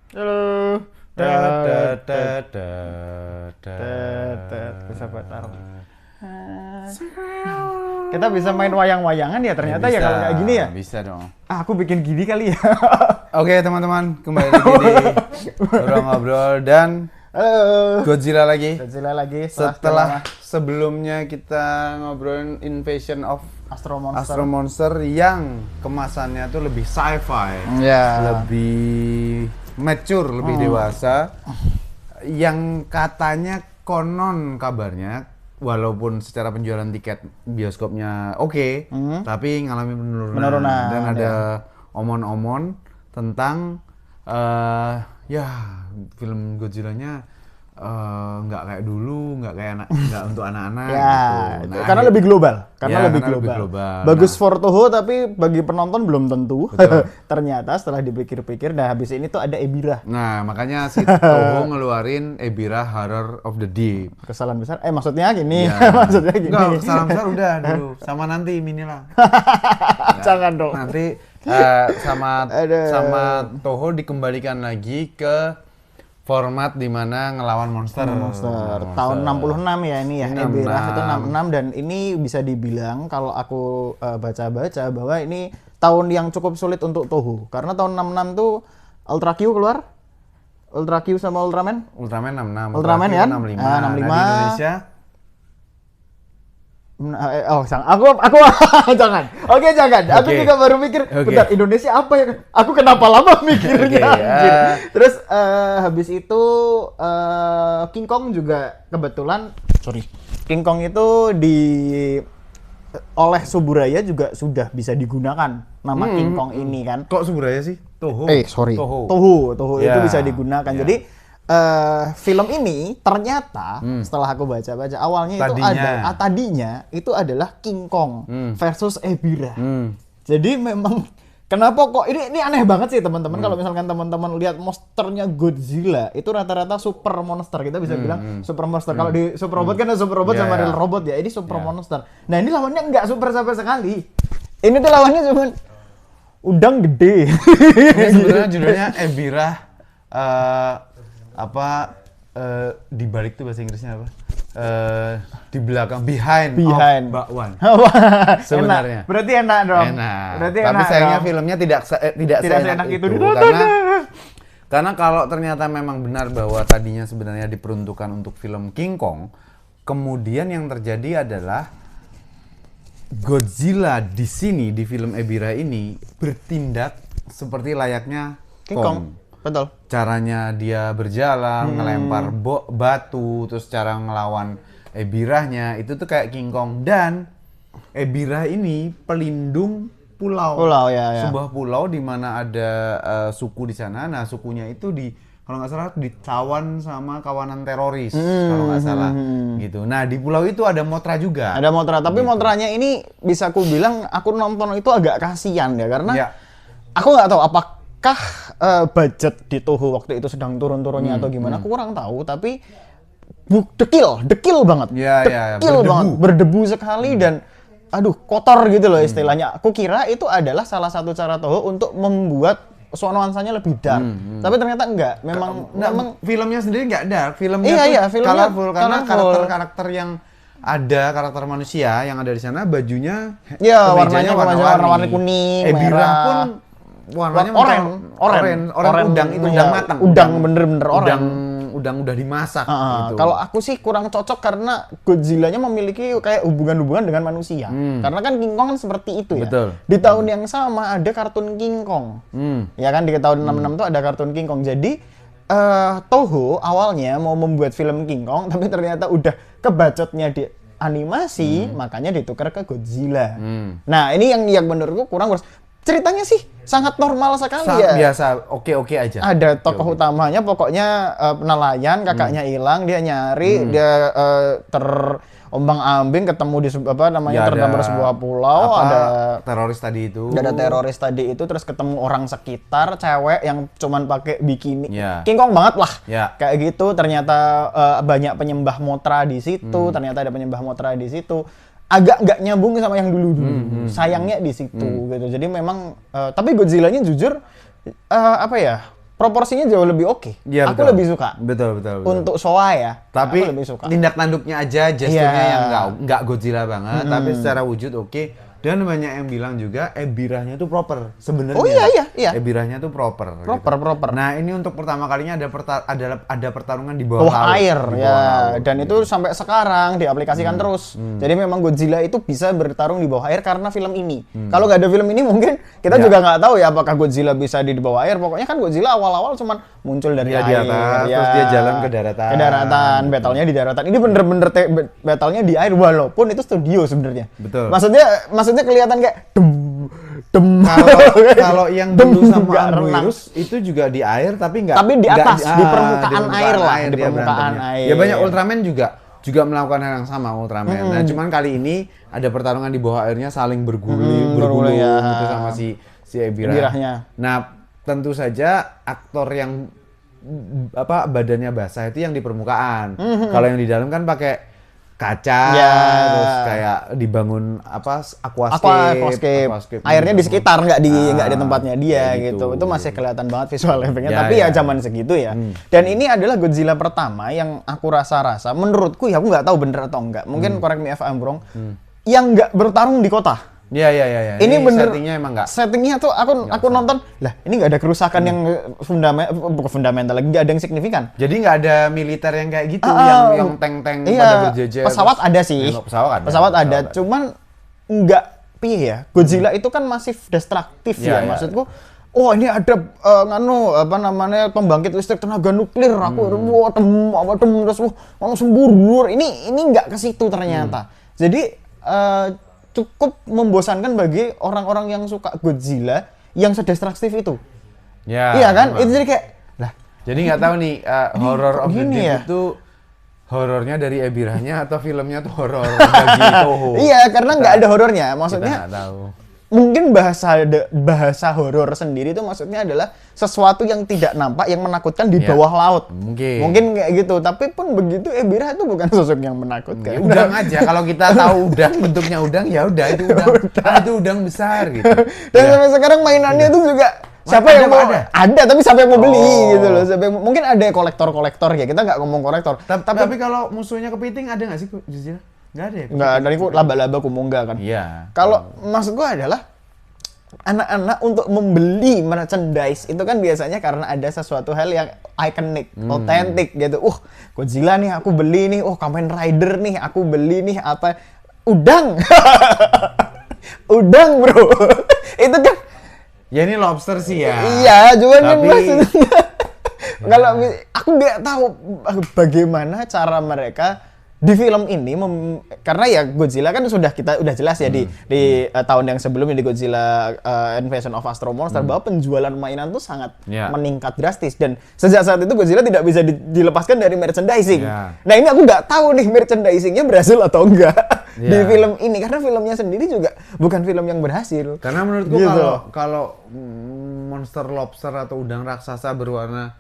Halo. Bisa buat taruh. Kita bisa main wayang-wayangan ya ternyata ya, bisa, kalau kayak gini ya. Bisa dong. Aku bikin gini kali ya. Oke teman-teman, kembali lagi di ngobrol-ngobrol dan Halo. Godzilla lagi. Godzilla lagi Setelah sebelumnya kita ngobrolin Invasion of Astro Monster. Astro Monster yang kemasannya tuh lebih sci-fi, Ya. lebih mature, lebih dewasa, yang katanya konon kabarnya walaupun secara penjualan tiket bioskopnya oke, tapi ngalami Penurunan, dan ada omon-omon tentang ya film Godzilla-nya nggak kayak dulu, nggak kayak nggak untuk anak-anak Ya, gitu. Nah, karena lebih global. Karena Ya, lebih karena lebih global. global. Bagus Nah. for Toho tapi bagi penonton belum tentu. Betul. Ternyata setelah dipikir-pikir, nah habis ini tuh ada Ebirah. Nah, makanya si Toho ngeluarin Ebirah Horror of the Deep. Kesalahan besar. Maksudnya gini. Ya. Maksudnya gini. Enggak, salam besar udah dulu. Sama nanti Minilah. Jangan dong. Nanti sama Aduh. sama Toho dikembalikan lagi ke format di mana ngelawan monster. Monster. Tahun 66 ya ini ya. Ini Ebirah 66. itu 66 dan ini bisa dibilang kalau aku baca-baca bahwa ini tahun yang cukup sulit untuk Toho. Karena tahun 66 tuh Ultra Q keluar. Ultra Q sama Ultraman. Ultraman 66. Ultraman Ultra Q kan? 65. Ah, 65. Nah, di Indonesia Oh, aku jangan. Oke, jangan. Aku Oke. juga baru mikir, Oke. bentar, Indonesia apa ya? Aku kenapa lama mikirnya? Oke, anjir. Terus habis itu King Kong juga kebetulan, King Kong itu oleh Suburaya juga sudah bisa digunakan nama King Kong ini kan. kok Suburaya sih? Toho. Toho. Toho itu Ya, bisa digunakan. ya. Jadi film ini ternyata setelah aku baca-baca awalnya tadinya itu adalah King Kong versus Ebirah. Jadi memang kenapa kok ini aneh banget sih teman-teman, kalau misalkan teman-teman lihat monsternya Godzilla itu rata-rata super monster, kita bisa bilang super monster. Kalau di Super Robot kan ada Super Robot Ya, sama ya. Real Robot ya, ini super monster. Nah ini lawannya nggak super sama sekali. Ini tuh lawannya cuman udang gede. Ini sebenarnya judulnya Ebirah di balik tuh bahasa Inggrisnya apa? Di belakang, behind of bakwan. Sebenarnya. Enak. Berarti enak dong. Enak. Berarti Tapi enak sayangnya dong. filmnya tidak seenak itu. Karena kalau ternyata memang benar bahwa tadinya sebenarnya diperuntukkan untuk film King Kong, kemudian yang terjadi adalah Godzilla di sini di film Ebirah ini bertindak seperti layaknya King Kong. Betul. Caranya dia berjalan, ngelempar batu, terus cara ngelawan Ebirahnya itu tuh kayak King Kong. Dan Ebirah ini pelindung pulau. Ya. Sebuah pulau di mana ada suku di sana. Nah, sukunya itu kalau nggak salah ditawan sama kawanan teroris, kalau nggak salah gitu. Nah, di pulau itu ada Mothra juga. Ada Mothra, tapi Mothra-nya ini bisa aku bilang aku nonton itu agak kasihan ya, karena Ya. aku nggak tahu apakah budget di Toho waktu itu sedang turun-turunnya atau gimana, aku kurang tahu, tapi dekil banget. Ya, Dekil banget, berdebu sekali dan aduh kotor gitu loh istilahnya. Aku kira itu adalah salah satu cara Toho untuk membuat nuansanya lebih dark. Tapi ternyata enggak. Memang Filmnya sendiri nggak dark. Filmnya Iya, tuh filmnya colorful karena colorful. karakter yang ada, karakter manusia yang ada di sana, bajunya ya kemejanya warnanya warna-warni kuning, Ebirah merah pun warnanya oren udang itu, udang matang. Udang bener-bener oren. Udang udah dimasak gitu. Kalau aku sih kurang cocok karena Godzilla-nya memiliki kayak hubungan-hubungan dengan manusia. Karena kan King Kong kan seperti itu ya. Betul. Di tahun yang sama ada kartun King Kong. Ya kan di tahun 66 tuh ada kartun King Kong. Jadi Toho awalnya mau membuat film King Kong tapi ternyata udah kebacotnya di animasi, makanya ditukar ke Godzilla. Nah, ini yang menurutku kurang. Ceritanya sih sangat normal sekali ya. Biasa, oke aja. Ada tokoh utamanya, pokoknya nelayan, kakaknya hilang, dia nyari, dia terombang-ambing ketemu di terdampar sebuah pulau, ada teroris tadi itu. ada teroris tadi itu, terus ketemu orang sekitar, cewek yang cuman pakai bikini. Ya. King Kong banget lah. Ya. Kayak gitu, ternyata banyak penyembah Mothra di situ, ternyata ada penyembah Mothra di situ. Agak nggak nyambung sama yang dulu-dulu. Sayangnya di situ gitu. Jadi memang tapi Godzilla-nya jujur apa ya? proporsinya jauh lebih oke. Iya, Aku lebih suka. Betul. Untuk Showa ya. Tapi aku lebih suka. tindak tanduknya aja, gesturnya yang nggak Godzilla banget, tapi secara wujud oke. Dan banyak yang bilang juga Ebirahnya tuh proper sebenarnya. Oh iya. Ebirahnya tuh proper. Proper. Nah ini untuk pertama kalinya ada pertarungan di bawah laut, air di bawah ya. laut, Dan gitu. itu sampai sekarang diaplikasikan terus. Jadi memang Godzilla itu bisa bertarung di bawah air karena film ini. Kalau nggak ada film ini mungkin kita juga nggak tahu ya apakah Godzilla bisa di bawah air. Pokoknya kan Godzilla awal-awal cuman muncul dari air. Di atas, terus dia jalan ke daratan. Ke daratan, battle-nya di daratan. Ini bener-bener battle-nya di air walaupun itu studio sebenarnya. Betul. Maksudnya kelihatan kayak dem. Kalau yang dulu sama Virus itu juga di air tapi di atas di permukaan air lah, di permukaan air. Ya banyak Ultraman juga melakukan hal yang sama Ultraman. Nah, cuman kali ini ada pertarungan di bawah airnya saling bergulung ya. gitu sama si Ebirahnya. Nah, tentu saja aktor yang badannya basah itu yang di permukaan. Kalau yang di dalam kan pakai kaca, terus kayak dibangun aquascape. Airnya di sekitar, nggak di tempatnya dia gitu. Itu masih kelihatan banget visual efeknya. Tapi ya zaman segitu ya. Dan ini adalah Godzilla pertama yang aku rasa menurutku ya, aku nggak tahu bener atau enggak. Mungkin correct me if I'm wrong. Yang nggak bertarung di kota. Iya. Ini bener settingnya emang nggak. Settingnya tuh aku nonton lah, ini nggak ada kerusakan yang fundamental lagi, nggak ada yang signifikan. Jadi nggak ada militer yang kayak gitu, yang tank-tank pada berjejer. Pesawat ada sih. Pesawat ada. Cuman nggak ya. Godzilla itu kan masih destruktif ya. Maksudku, oh ini ada pembangkit listrik tenaga nuklir. Aku terus langsung buru. Ini nggak ke situ ternyata. Jadi cukup membosankan bagi orang-orang yang suka Godzilla yang sedestruktif itu. Ya, iya kan? Memang. Itu jadi kayak lah. Jadi nggak tahu nih horror of the deep itu horornya dari Ebirahnya atau filmnya tuh horor bagi Toho. Iya, karena nggak ada horornya. Maksudnya kita nggak tahu. Mungkin bahasa horor sendiri itu maksudnya adalah sesuatu yang tidak nampak, yang menakutkan di bawah laut. Mungkin kayak gitu. Tapi pun begitu, Ebirah itu bukan sosok yang menakutkan. Ya, udang aja. Kalau kita tahu udang, bentuknya udang, ya udah itu udang. Itu udang besar gitu. Dan sampai sekarang mainannya itu juga siapa yang mau ada, tapi siapa yang mau beli gitu loh. Mungkin ada kolektor ya. Kita nggak ngomong kolektor. Tapi kalau musuhnya kepiting ada nggak sih Godzilla? Nggak ada ya? Nggak ada, itu laba-laba kumonga kan? Iya. Kalau maksud gua adalah anak-anak untuk membeli merchandise itu kan biasanya karena ada sesuatu hal yang ikonik, otentik gitu. Godzilla nih aku beli nih, Kamen Rider nih aku beli nih, apa udang. Udang, bro. Itu kan ya ini lobster sih ya. Iya, cuman kan maksudnya kalau aku nggak tahu bagaimana cara mereka di film ini karena ya Godzilla kan udah jelas ya di tahun yang sebelumnya di Godzilla Invasion of Astro Monster bahwa penjualan mainan tuh sangat meningkat drastis, dan sejak saat itu Godzilla tidak bisa dilepaskan dari merchandising. Nah ini aku nggak tahu nih merchandisingnya berhasil atau enggak di film ini, karena filmnya sendiri juga bukan film yang berhasil. Karena menurutku gitu. kalau monster lobster atau udang raksasa berwarna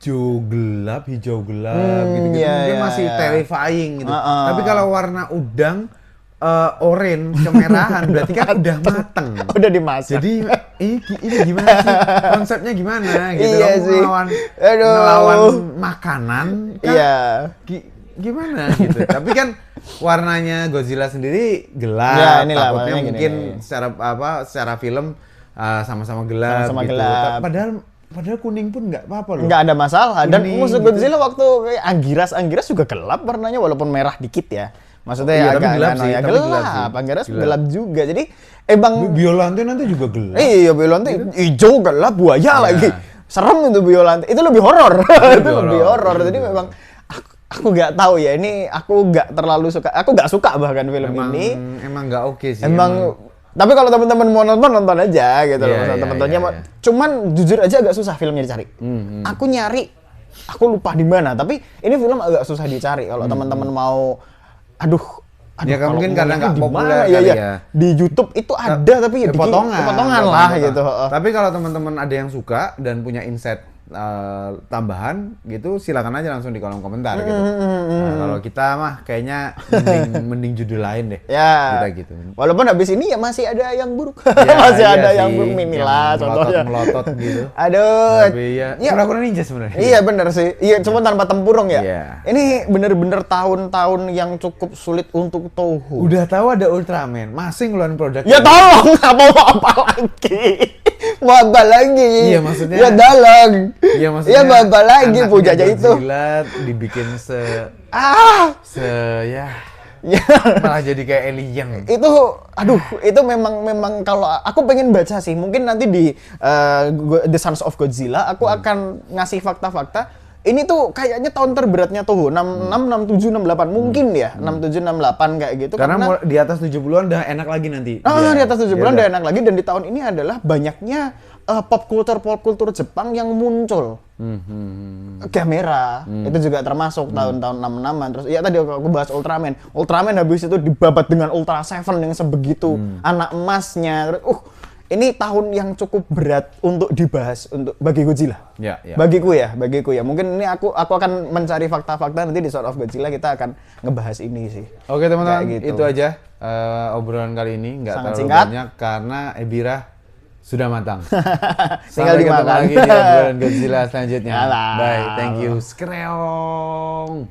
hijau gelap gitu mungkin masih terrifying gitu. Tapi kalau warna udang oranye kemerahan berarti kan udah mateng. Udah dimasak. Jadi ini gimana sih? Konsepnya gimana gitu. Iya sih. Ngelawan makanan kan. Gimana gitu. Tapi kan warnanya Godzilla sendiri gelap. Takutnya mungkin secara film sama-sama gelap gitu. Padahal kuning pun nggak apa-apa loh. Nggak ada masalah. Dan musuh Godzilla waktu kayak Anggiras juga gelap warnanya walaupun merah dikit ya. Maksudnya agak gelap sih. Gelap. Anggiras gelap juga. Jadi emang Biollante nanti juga gelap. Iya, Biollante hijau gelap, buaya lagi. Serem itu Biollante. Itu lebih horor. Itu lebih horor. Jadi memang aku nggak tahu ya. Ini aku nggak terlalu suka. Aku nggak suka bahkan film ini. Emang nggak oke sih. Tapi kalau teman-teman mau nonton aja gitu loh. Teman-temannya cuman jujur aja agak susah filmnya dicari. Aku nyari, aku lupa di mana. Tapi ini film agak susah dicari kalau teman-teman mau. Aduh, ya mungkin karena nggak populer ya. Di YouTube itu ada tapi ya potongan lah gitu. Tapi kalau teman-teman ada yang suka dan punya insight tambahan gitu, silakan aja langsung di kolom komentar gitu. Nah, kalau kita mah kayaknya mending judul lain deh. Ya. Kita gitu. Walaupun habis ini ya masih ada yang buruk. Ya, masih ada yang buruk Minilah contohnya. Melotot gitu. Aduh. Tapi ya kurang ninja sebenarnya. Iya benar sih. Iya, cuma tanpa tempurung ya. Iya. Ini bener-bener tahun-tahun yang cukup sulit untuk Toho. Udah tahu ada Ultraman, masih ngeluarin produk. Ya tolong, mau apa lagi? Mau apa lagi? Iya maksudnya. Ya dalang. Iya maksudnya. Ya mau apa lagi punyanya itu? Jilat dibikin ya. Ya. Malah jadi kayak alien. Itu memang kalau aku pengen baca sih, mungkin nanti di The Sons of Godzilla aku akan ngasih fakta-fakta. Ini tuh kayaknya tahun terberatnya Toho, 66, 67, 68 mungkin ya, 67, 68 kayak gitu. Karena di atas 70-an udah enak lagi nanti. Di atas 70-an udah enak lagi, dan di tahun ini adalah banyaknya pop culture Jepang yang muncul. Kamera itu juga termasuk tahun-tahun 66-an. Terus ya tadi aku bahas Ultraman habis itu dibabat dengan Ultra Seven yang sebegitu anak emasnya. Terus ini tahun yang cukup berat untuk dibahas bagi Godzilla. Ya. Bagiku ya. Mungkin ini aku akan mencari fakta-fakta, nanti di Sword of Godzilla kita akan ngebahas ini sih. Oke teman-teman, gitu. itu aja obrolan kali ini, nggak terlalu singkat. banyak karena Ebira sudah matang. Tinggal Sampai ketemu dimakan. lagi di obrolan Godzilla selanjutnya. Yalah. Bye, thank you. Skreong.